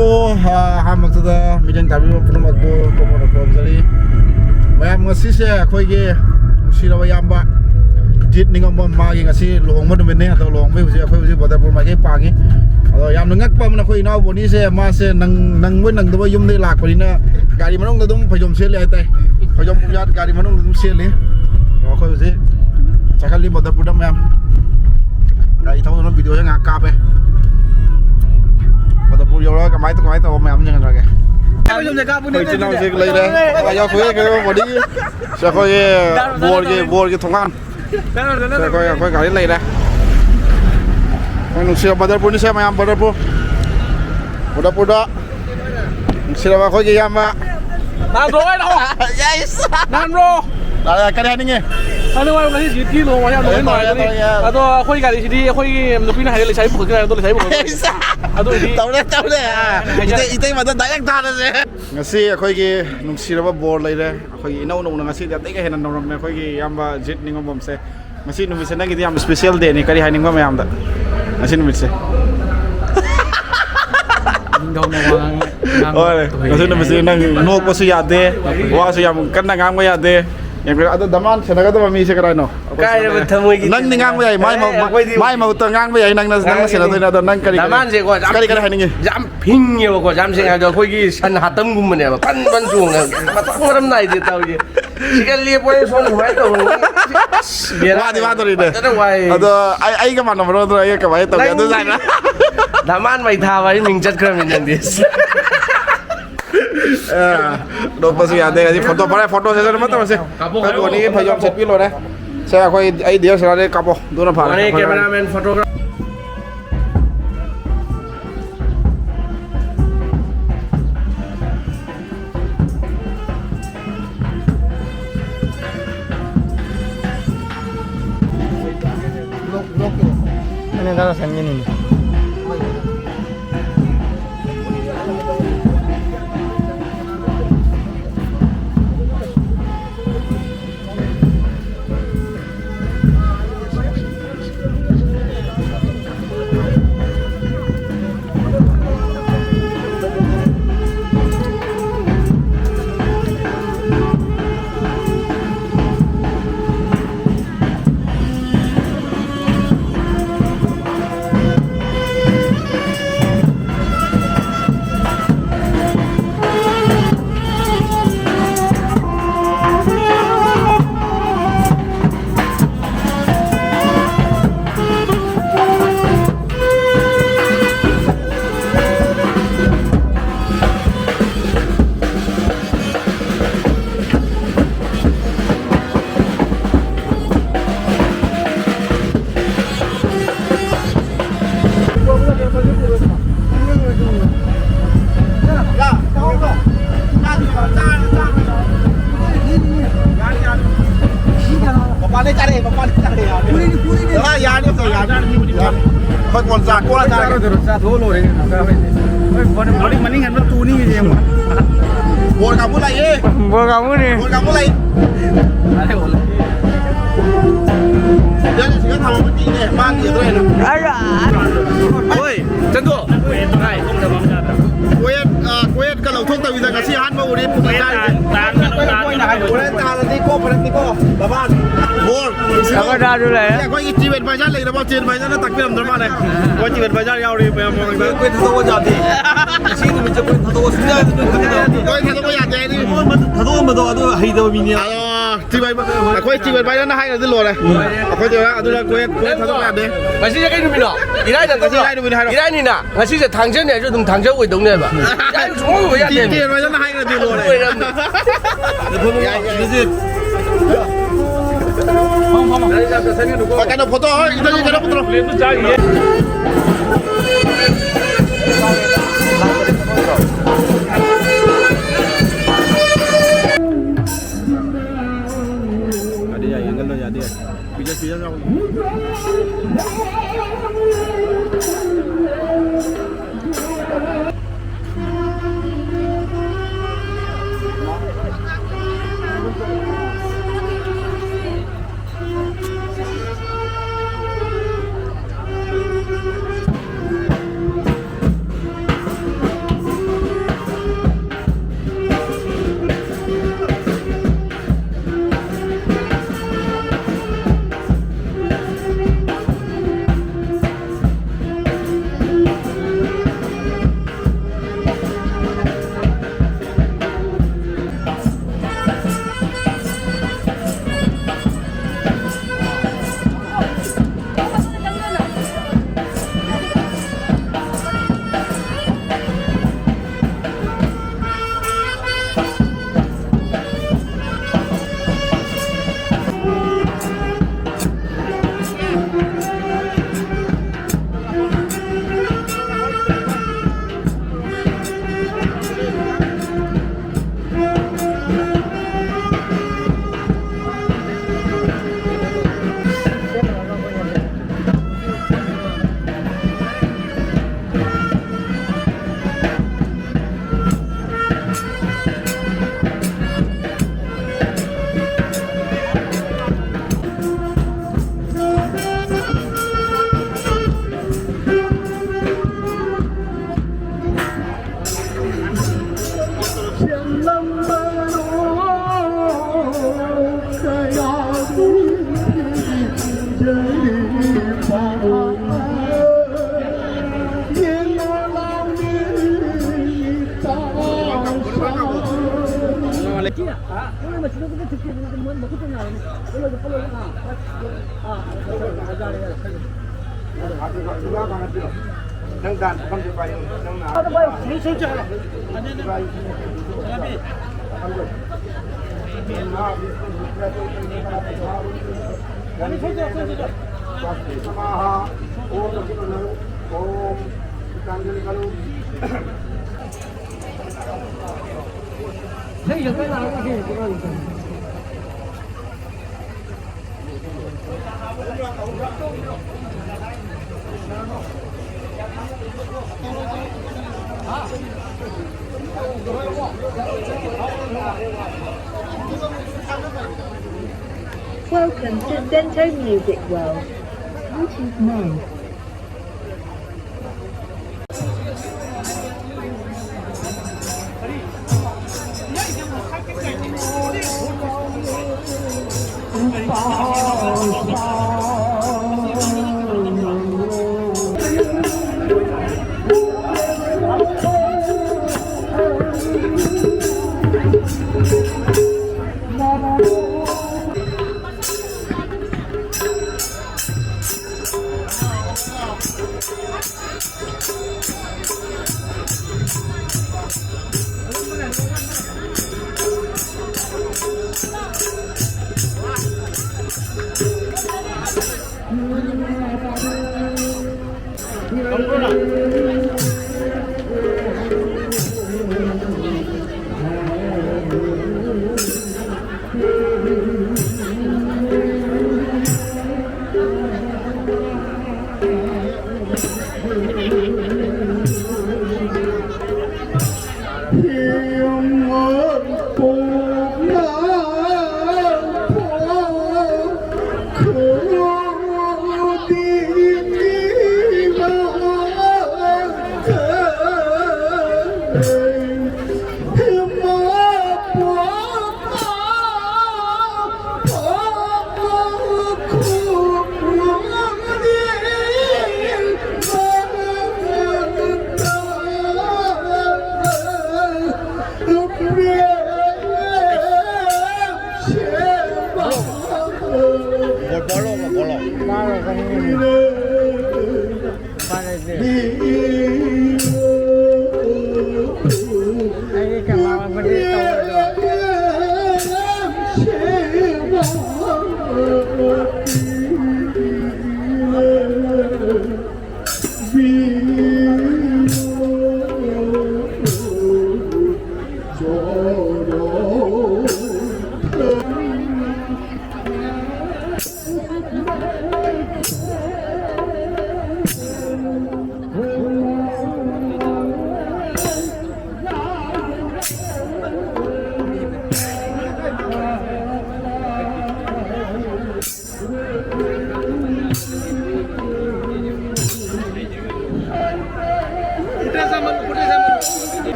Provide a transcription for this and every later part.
Motherboard Hamakta Midang Tabi Punamakbo Komori Mayam Ngasise Akoige Musirawa Yamba Jit Ningam Magi Ngasi Long Modemene atau Long Bay Akoige Motherboard Magi Pangi Atau yang nengak pam nak koi nau boni se mase nang dua yum ni lak palina gari manong nadung pajom sel ya tay pajom punya gari manong nadung sel ni koi se cakap li Motherboard Mayam gari tahu nonton video yang ngakap Motherboard yo lah kamai tu Mayam jangan lagi koi cina sel lagi deh ayah koi kau bodi saya koi bor ke thongan saya koi gari lagi deh Nung sila Motherboard ni saya Mayam Motherboard sila ako giyama Nan bro ơi đâu yes Nan bro Là cái này nè Ano nga kasi GT lo maya no no ato ako gari sidi ako nupi na hayali sai bukan ato sai bukan ato di tao đấy ite mà tao đang than rồi ngasi ako gi nung sila board lai re ako gi inau nung ngasi da tega henan nong ne ako gi yamba jet ningom bom se ngasi nung se nagi yam special day ni kari haning ba mayam da ngasi nung se Ôi, nó sẽ nằm dưới nang nuốt có suy dê, qua suy dầm cắn ngang với dê, yang kira ada daman, saya nak kata mami saya kira no. Kaya betul mui Nang ngang với mai mau ngang với nang saya nak ada nang kari. Daman sih kok, kari hai ni. Jam ping ya kok, jam sih ada kau gini san hatam gum mana, pan chung, mata orang naik dia tahu je. Sekali boleh soal rumah tu. Wah di mana tu ini? Ada, ai ke mana mana tu ai ke mana tu tu sana. Daman mai tahu ini mingcat keramin yang dia. Dopa sih ada kasi foto saya sama tu masih. Kalau ni pajam set pilo dah. Saya aku idea saya ada kapo, dua nampak. Ini kameramen fotografer. Ini kalau sangin ini. Kau konsak, kau lah Satu loh ini. Balik mending kan tu ni je. Bor kamu lah ye. Bol kamu ni. Bor kamu lah. Ada boleh. Dia sekarang tahu mesti ni, mati tu ni. Ada. Oi, tentu. Hai, không được bóng ra. Kuat kalau thok tahu kita kasih han mau ni pembicara. Kuat tahu nanti kau, bapak. Bor. Apa dah dulu ya? Ya, kau ini civet baca lagi, dapat civet baca nak tak film drama ni. Kau civet baca yang awal ni, orang tu. Kau tahu kau jadi. Sini macam kau tahu sudah itu. Kau tahu kau jadi ni. Tahu betul hari tu bini. Civet, kau civet baca nak hai nanti luar ni. Kau jangan, adulah kau tahu kau jadi. Masih jadi ni bila. Irai ni nak. Masih jadi tangsen ni, jadi tangsen way dong ni apa? Jangan semua way ada. Civet baca nak hai nanti luar ni. Ya, visit. Pakai no foto, itu je cara foto. Itu cari. Ada yang kalau ada. Bija kau. nâng đàn con đi bay nâng nào Welcome to Dento Music World. Bluetooth mode.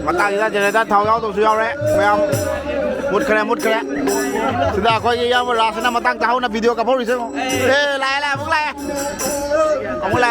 Mà tại ra giờ này ta thầu nhau tổ sư nhau đấy, phải không? มุดแคร์สุดาคอยยามราชนะมาตั้งเท้านะวิดีโอกับพวกนี้ใช่ไหมไรพวกไรของพวกไร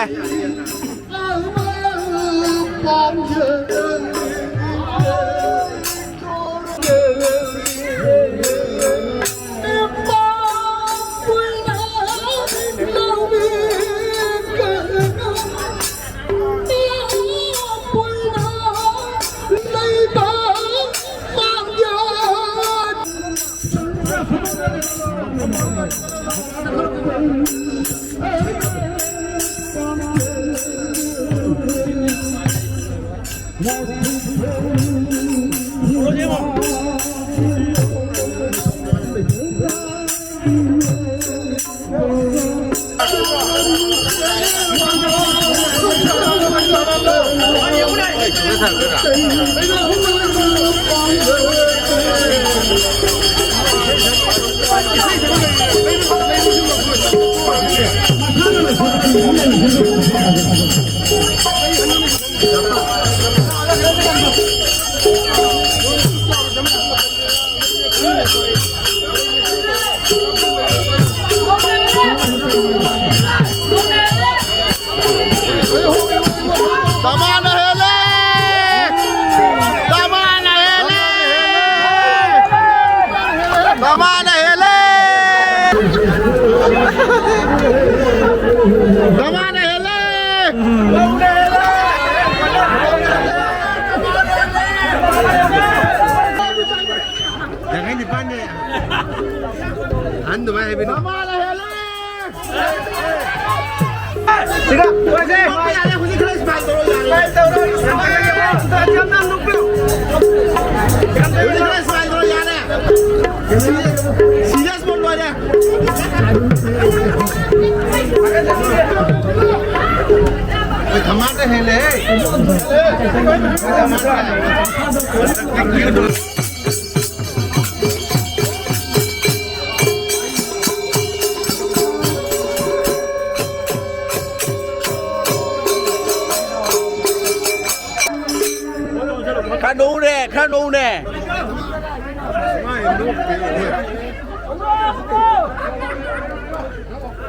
ข้าดูแน่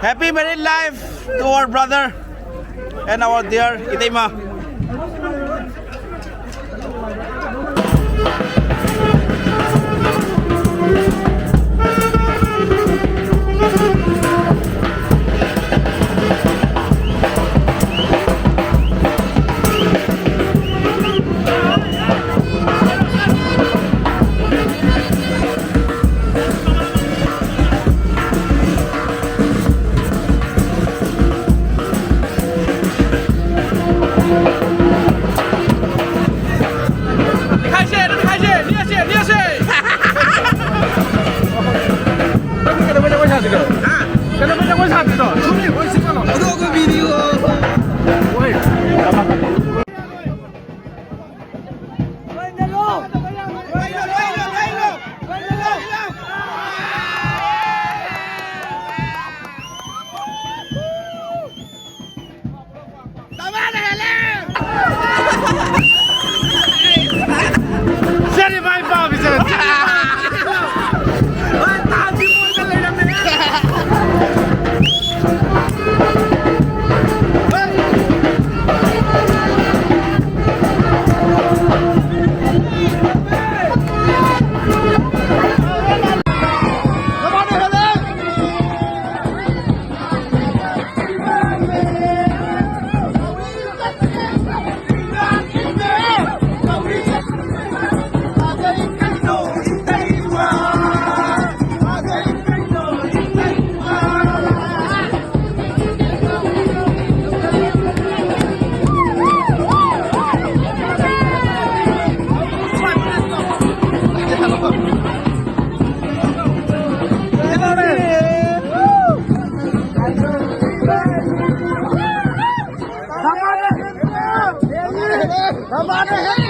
Happy married life to our brother and our dear Itima. Come on,